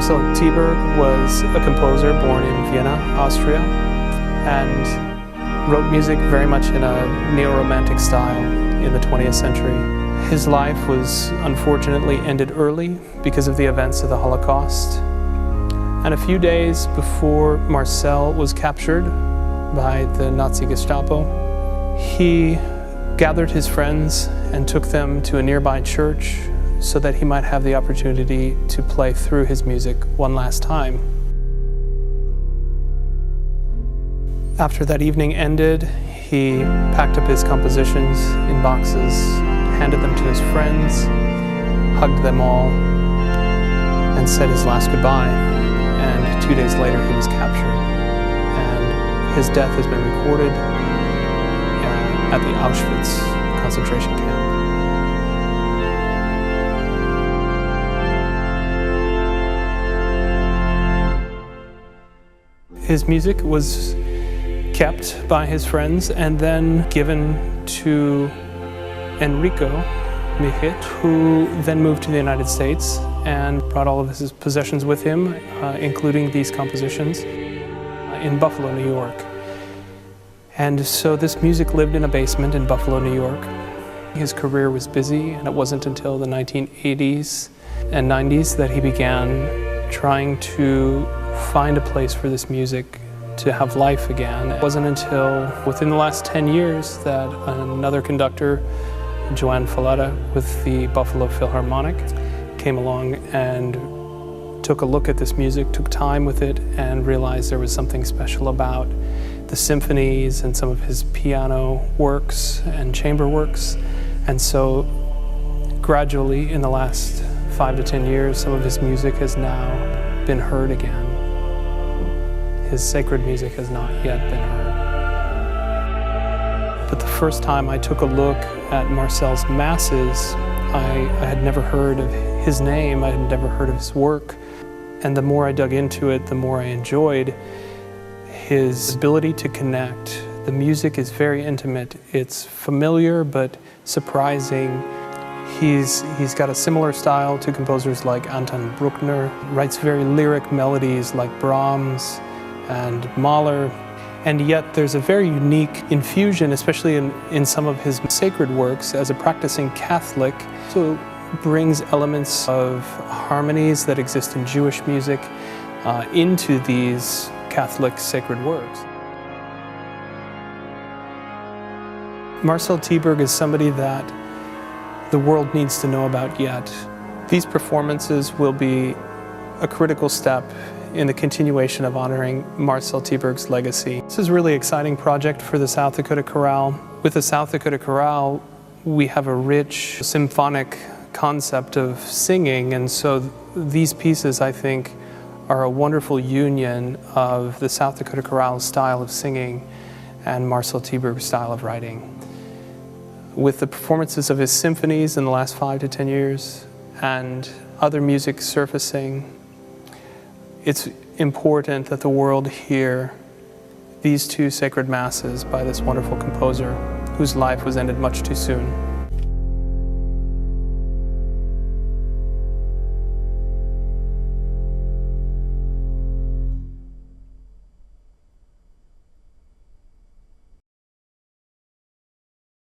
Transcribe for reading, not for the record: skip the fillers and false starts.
Marcel Tyberg was a composer born in Vienna, Austria, and wrote music very much in a neo-romantic style in the 20th century. His life was unfortunately ended early because of the events of the Holocaust. And a few days before Marcel was captured by the Nazi Gestapo, he gathered his friends and took them to a nearby church so that he might have the opportunity to play through his music one last time. After that evening ended, he packed up his compositions in boxes, handed them to his friends, hugged them all, and said his last goodbye. And 2 days later, he was captured. And his death has been recorded at the Auschwitz concentration camp. His music was kept by his friends and then given to Enrico Michit, who then moved to the United States and brought all of his possessions with him, including these compositions, in Buffalo, New York. And so this music lived in a basement in Buffalo, New York. His career was busy, and it wasn't until the 1980s and 90s that he began trying to find a place for this music to have life again. It wasn't until within the last 10 years that another conductor, Joanne Falletta with the Buffalo Philharmonic, came along and took a look at this music, took time with it, and realized there was something special about the symphonies and some of his piano works and chamber works. And so gradually in the last 5 to 10 years, some of his music has now been heard again. His sacred music has not yet been heard. But the first time I took a look at Marcel's masses, I had never heard of his name, I had never heard of his work. And the more I dug into it, the more I enjoyed his ability to connect. The music is very intimate. It's familiar but surprising. He's got a similar style to composers like Anton Bruckner, writes very lyric melodies like Brahms and Mahler, and yet there's a very unique infusion, especially in some of his sacred works. As a practicing Catholic, so brings elements of harmonies that exist in Jewish music into these Catholic sacred works. Marcel Tyberg is somebody that the world needs to know about yet. These performances will be a critical step in the continuation of honoring Marcel Tyberg's legacy. This is a really exciting project for the South Dakota Chorale. With the South Dakota Chorale, we have a rich symphonic concept of singing, and so these pieces, I think, are a wonderful union of the South Dakota Chorale style of singing and Marcel Tyberg's style of writing. With the performances of his symphonies in the last 5 to 10 years and other music surfacing, it's important that the world hear these two sacred masses by this wonderful composer whose life was ended much too soon.